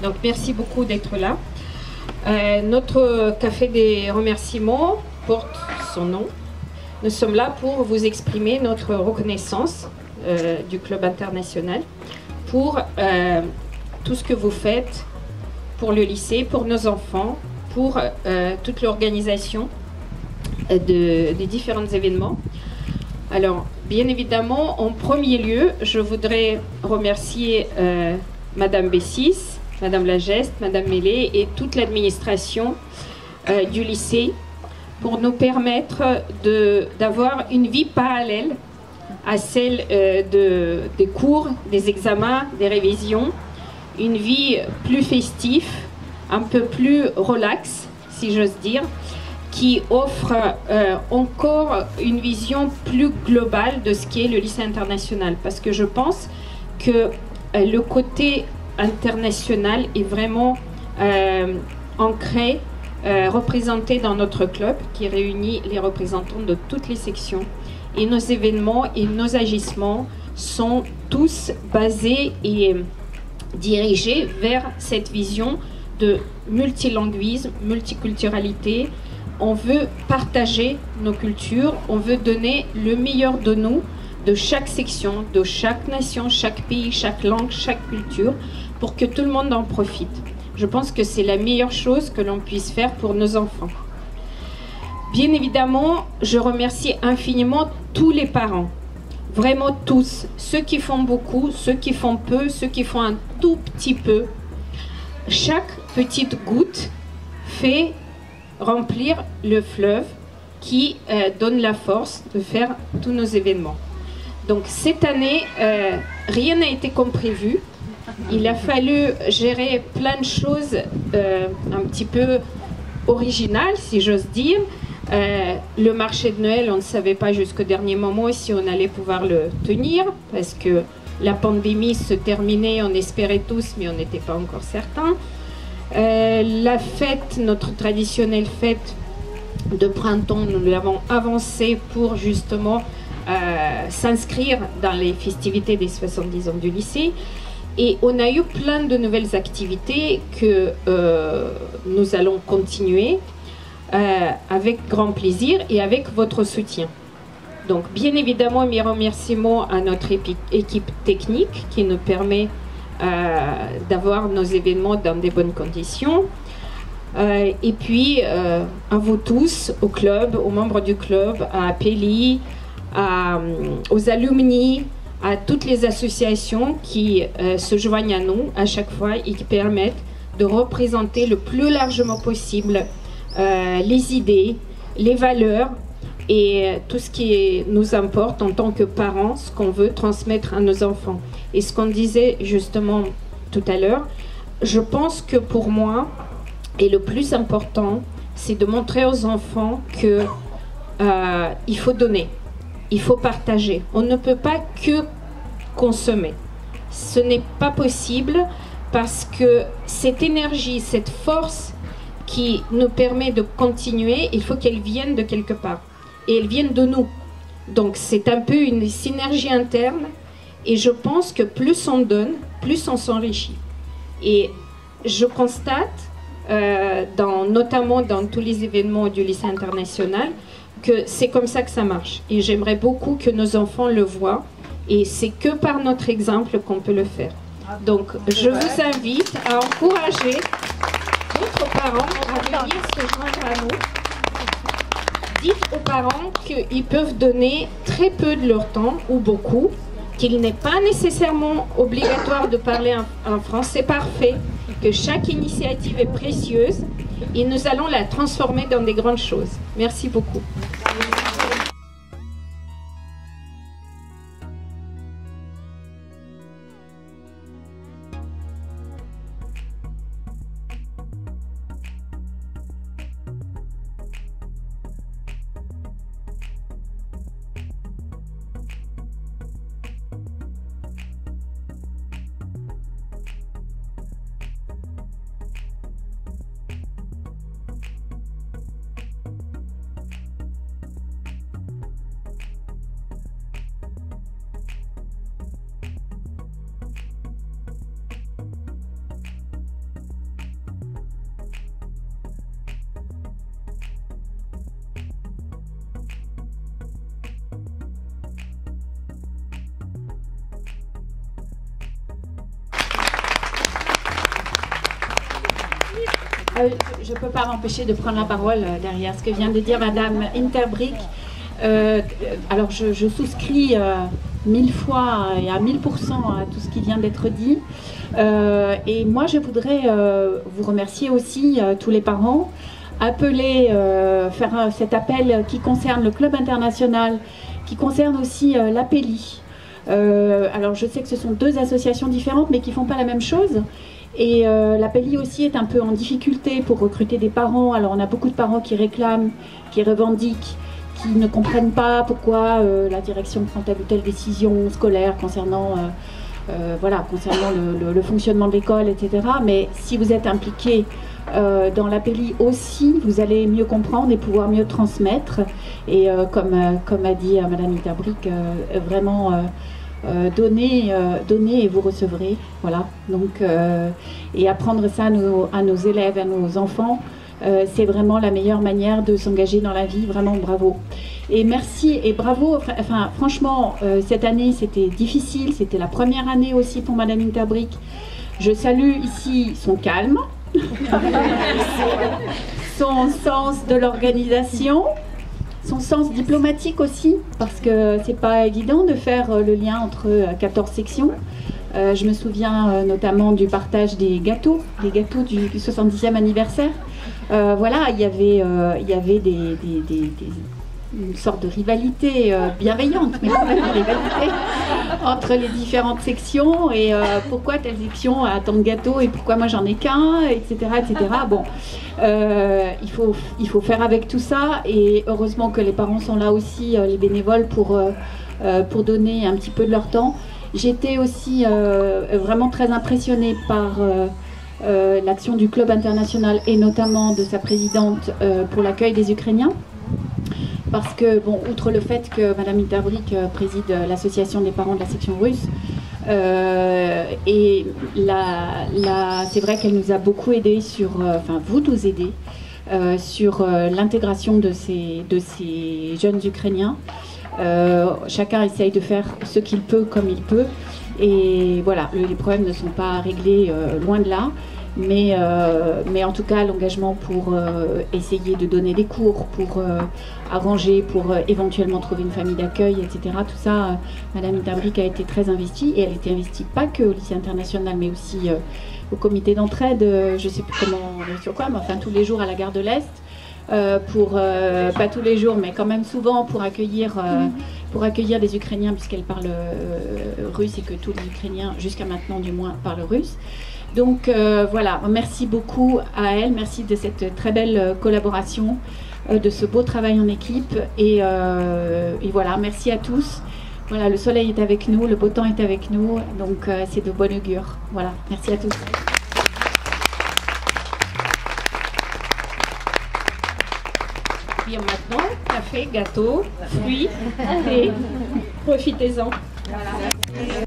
Donc merci beaucoup d'être là. Notre café des remerciements porte son nom. Nous sommes là pour vous exprimer notre reconnaissance du Club international pour tout ce que vous faites pour le lycée, pour nos enfants, pour toute l'organisation des différents événements. Alors, bien évidemment, en premier lieu, je voudrais remercier Madame Bessis, Madame Lageste, Madame Mélé et toute l'administration du lycée pour nous permettre d'avoir une vie parallèle à celle des cours, des examens, des révisions, une vie plus festive, un peu plus relax, si j'ose dire, qui offre encore une vision plus globale de ce qu'est le lycée international. Parce que je pense que le côté international est vraiment ancré, représenté dans notre club qui réunit les représentants de toutes les sections. Et nos événements et nos agissements sont tous basés et dirigés vers cette vision de multilinguisme, multiculturalité. On veut partager nos cultures, on veut donner le meilleur de nous, de chaque section, de chaque nation, chaque pays, chaque langue, chaque culture, pour que tout le monde en profite. Je pense que c'est la meilleure chose que l'on puisse faire pour nos enfants. Bien évidemment, je remercie infiniment tous les parents, vraiment tous, ceux qui font beaucoup, ceux qui font peu, ceux qui font un tout petit peu. Chaque petite goutte fait remplir le fleuve qui donne la force de faire tous nos événements. Donc cette année, rien n'a été comme prévu. Il a fallu gérer plein de choses un petit peu originales, si j'ose dire. Le marché de Noël, on ne savait pas jusqu'au dernier moment si on allait pouvoir le tenir, parce que la pandémie se terminait, on espérait tous, mais on n'était pas encore certains. La fête, notre traditionnelle fête de printemps, nous l'avons avancée pour justement s'inscrire dans les festivités des 70 ans du lycée. Et on a eu plein de nouvelles activités que nous allons continuer avec grand plaisir et avec votre soutien. Donc bien évidemment mes remerciements à notre équipe technique qui nous permet d'avoir nos événements dans de bonnes conditions. Et puis à vous tous, au club, aux membres du club, à Peli, aux alumni, à toutes les associations qui se joignent à nous à chaque fois et qui permettent de représenter le plus largement possible les idées, les valeurs et tout ce qui nous importe en tant que parents, ce qu'on veut transmettre à nos enfants. Et ce qu'on disait justement tout à l'heure, je pense que pour moi, et le plus important, c'est de montrer aux enfants que il faut donner, il faut partager. On ne peut pas que consommer. Ce n'est pas possible parce que cette énergie, cette force qui nous permet de continuer, il faut qu'elle vienne de quelque part. Et elle vienne de nous. Donc c'est un peu une synergie interne. Et je pense que plus on donne, plus on s'enrichit. Et je constate, notamment dans tous les événements du lycée international, que c'est comme ça que ça marche. Et j'aimerais beaucoup que nos enfants le voient. Et c'est que par notre exemple qu'on peut le faire. Donc je vous invite à encourager d'autres parents à venir se joindre à nous. Dites aux parents qu'ils peuvent donner très peu de leur temps ou beaucoup, qu'il n'est pas nécessairement obligatoire de parler un français parfait, que chaque initiative est précieuse et nous allons la transformer dans des grandes choses. Merci beaucoup. Je ne peux pas m'empêcher de prendre la parole derrière ce que vient de dire Madame Interbrick. Alors je souscris 1000 fois et à 1000% à tout ce qui vient d'être dit. Et moi je voudrais vous remercier aussi, tous les parents, faire cet appel qui concerne le club international, qui concerne aussi l'APELI. Alors je sais que ce sont deux associations différentes mais qui ne font pas la même chose. Et l'APELI aussi est un peu en difficulté pour recruter des parents. Alors on a beaucoup de parents qui réclament, qui revendiquent, qui ne comprennent pas pourquoi la direction prend telle ou telle décision scolaire concernant, concernant le fonctionnement de l'école, etc. Mais si vous êtes impliqué dans l'APELI aussi, vous allez mieux comprendre et pouvoir mieux transmettre. Et comme a dit Madame Interbrick, vraiment donnez et vous recevrez. Voilà. Donc, et apprendre ça à nos élèves, à nos enfants, c'est vraiment la meilleure manière de s'engager dans la vie. Vraiment bravo. Et merci et bravo. Enfin, franchement, cette année c'était difficile. C'était la première année aussi pour Madame Interbrick. Je salue ici son calme, son sens de l'organisation, son sens diplomatique aussi, parce que c'est pas évident de faire le lien entre 14 sections. Je me souviens notamment du partage des gâteaux du 70e anniversaire. Voilà, il y avait une sorte de rivalité bienveillante, mais quand même une rivalité entre les différentes sections, et pourquoi telle section a tant de gâteaux et pourquoi moi j'en ai qu'un, etc., etc. Bon, il faut faire avec tout ça, et heureusement que les parents sont là aussi, les bénévoles, pour donner un petit peu de leur temps. J'étais aussi vraiment très impressionnée par l'action du club international et notamment de sa présidente pour l'accueil des Ukrainiens. Parce que, bon, outre le fait que Madame Interbrick préside l'association des parents de la section russe, et c'est vrai qu'elle nous a beaucoup aidé vous nous aidez sur l'intégration de ces jeunes Ukrainiens. Chacun essaye de faire ce qu'il peut comme il peut. Et voilà, les problèmes ne sont pas réglés, loin de là. Mais en tout cas, l'engagement pour essayer de donner des cours, pour arranger, pour éventuellement trouver une famille d'accueil, etc. Tout ça, Madame Interbrick a été très investie, et elle était investie pas que au lycée international, mais aussi au comité d'entraide, je sais plus sur quoi, mais enfin tous les jours à la gare de l'Est, pas tous les jours, mais quand même souvent, pour accueillir des Ukrainiens, puisqu'elle parle russe et que tous les Ukrainiens, jusqu'à maintenant du moins, parlent russe. Donc voilà, merci beaucoup à elle, merci de cette très belle collaboration, de ce beau travail en équipe, et voilà, merci à tous. Voilà, le soleil est avec nous, le beau temps est avec nous, donc c'est de bon augure. Voilà, merci à tous. Et maintenant, café, gâteau, fruits, et profitez-en. Voilà.